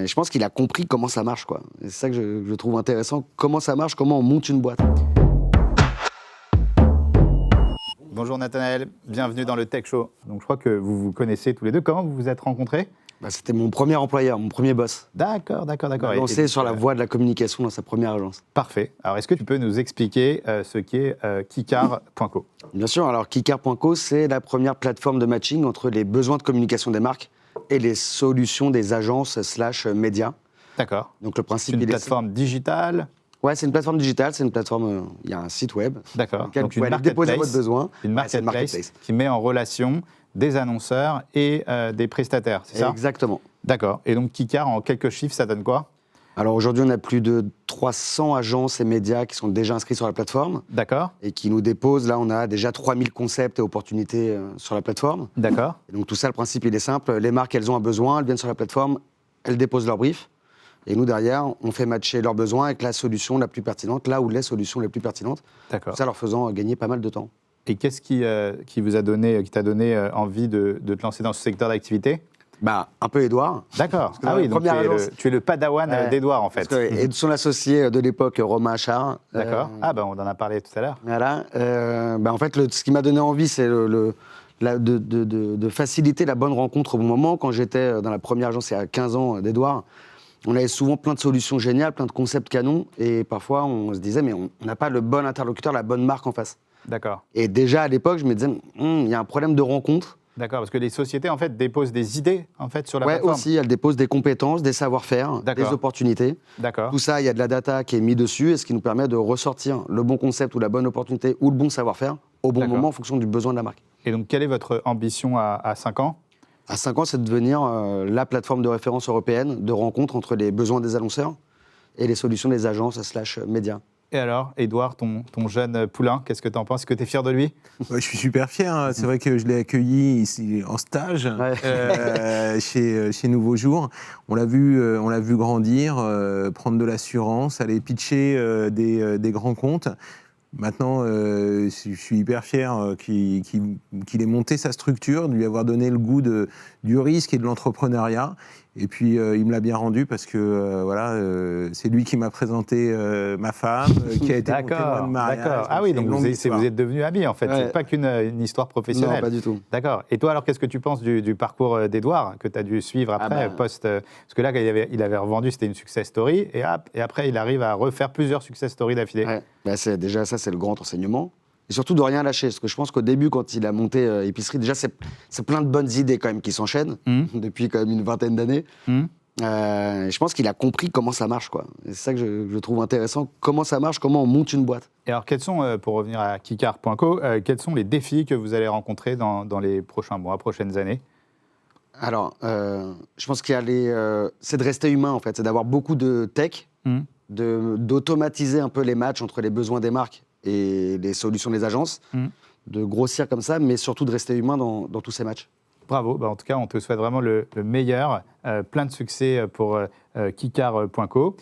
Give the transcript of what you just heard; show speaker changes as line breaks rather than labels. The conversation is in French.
Et je pense qu'il a compris comment ça marche, quoi. Et c'est ça que je trouve intéressant. Comment ça marche, comment on monte une boîte.
Bonjour Nathanaël, bienvenue dans le Tech Show. Donc je crois que vous vous connaissez tous les deux. Comment vous vous êtes rencontrés ?
C'était mon premier employeur, mon premier boss.
D'accord.
Il m'a lancé sur la voie de la communication dans sa première agence.
Parfait. Alors est-ce que tu peux nous expliquer ce qu'est Kikar.co ?
Bien sûr, alors Kikar.co, c'est la première plateforme de matching entre les besoins de communication des marques et les solutions des agences / médias.
D'accord.
Donc le principe,
C'est une plateforme digitale ?
Ouais, c'est une plateforme digitale, c'est une plateforme, il y a un site web.
D'accord.
Lequel
Donc
vous pouvez aller déposer votre besoin.
Une
Ouais, c'est une
marketplace qui met en relation des annonceurs et des prestataires, c'est ça ?
Exactement.
D'accord. Et donc Kikar, en quelques chiffres, ça donne quoi ?
Alors aujourd'hui, on a plus de 300 agences et médias qui sont déjà inscrits sur la plateforme.
D'accord.
Et qui nous déposent. Là, on a déjà 3000 concepts et opportunités sur la plateforme.
D'accord.
Et donc tout ça, le principe, il est simple. Les marques, elles ont un besoin, elles viennent sur la plateforme, elles déposent leur brief. Et nous, derrière, on fait matcher leurs besoins avec la solution la plus pertinente, là où les solutions les plus pertinentes.
D'accord.
Tout ça leur faisant gagner pas mal de temps.
Et qu'est-ce qui t'a donné envie de te lancer dans ce secteur d'activité ?
Un peu Édouard.
D'accord.
Ah oui, donc
tu es le padawan d'Édouard, en fait.
Et de son associé de l'époque, Romain Achard.
D'accord. On en a parlé tout à l'heure.
Voilà. En fait, ce qui m'a donné envie, c'est de faciliter la bonne rencontre au bon moment. Quand j'étais dans la première agence, il y a 15 ans, d'Édouard, on avait souvent plein de solutions géniales, plein de concepts canons. Et parfois, on se disait, mais on n'a pas le bon interlocuteur, la bonne marque en face.
D'accord.
Et déjà, à l'époque, je me disais, il y a un problème de rencontre.
D'accord, parce que les sociétés, en fait, déposent des idées, en fait, sur la plateforme.
Oui, aussi, elles déposent des compétences, des savoir-faire, des opportunités.
D'accord.
Tout ça, il y a de la data qui est mise dessus, et ce qui nous permet de ressortir le bon concept ou la bonne opportunité ou le bon savoir-faire au bon moment en fonction du besoin de la marque.
Et donc, quelle est votre ambition à 5 ans ?
À 5 ans, c'est de devenir la plateforme de référence européenne de rencontre entre les besoins des annonceurs et les solutions des agences / médias.
Et alors, Édouard, ton jeune poulain, qu'est-ce que tu en penses ? Est-ce que tu es fier de lui ?
Je suis super fier. Hein. C'est vrai que je l'ai accueilli ici en stage chez Nouveau Jour. On l'a vu grandir, prendre de l'assurance, aller pitcher des grands comptes. Maintenant, je suis hyper fier qu'il ait monté sa structure, de lui avoir donné le goût du risque et de l'entrepreneuriat. Et puis, il me l'a bien rendu parce que c'est lui qui m'a présenté ma femme, qui a été mon témoin de mariage.
D'accord. Ah oui, donc vous êtes devenus amis, en fait. Ouais. C'est pas qu'une histoire professionnelle.
Non, pas du tout.
D'accord. Et toi, alors, qu'est-ce que tu penses du parcours d'Édouard, que tu as dû suivre après, post... Parce que là, il avait revendu, c'était une success story, et après, il arrive à refaire plusieurs success stories d'affilée.
Ouais. Déjà, ça, c'est le grand enseignement. Et surtout de rien lâcher, parce que je pense qu'au début, quand il a monté Épicerie, déjà, c'est plein de bonnes idées quand même qui s'enchaînent depuis quand même une vingtaine d'années. Je pense qu'il a compris comment ça marche, quoi. Et c'est ça que je trouve intéressant, comment ça marche, comment on monte une boîte.
Et alors, quels sont, pour revenir à Kikar.co, quels sont les défis que vous allez rencontrer dans les prochains mois, prochaines années ?
Alors, je pense qu'il y a c'est de rester humain, en fait, c'est d'avoir beaucoup de tech, d'automatiser un peu les matchs entre les besoins des marques et les solutions des agences, de grossir comme ça, mais surtout de rester humain dans tous ces matchs.
Bravo, en tout cas, on te souhaite vraiment le meilleur, plein de succès pour Kikar.co.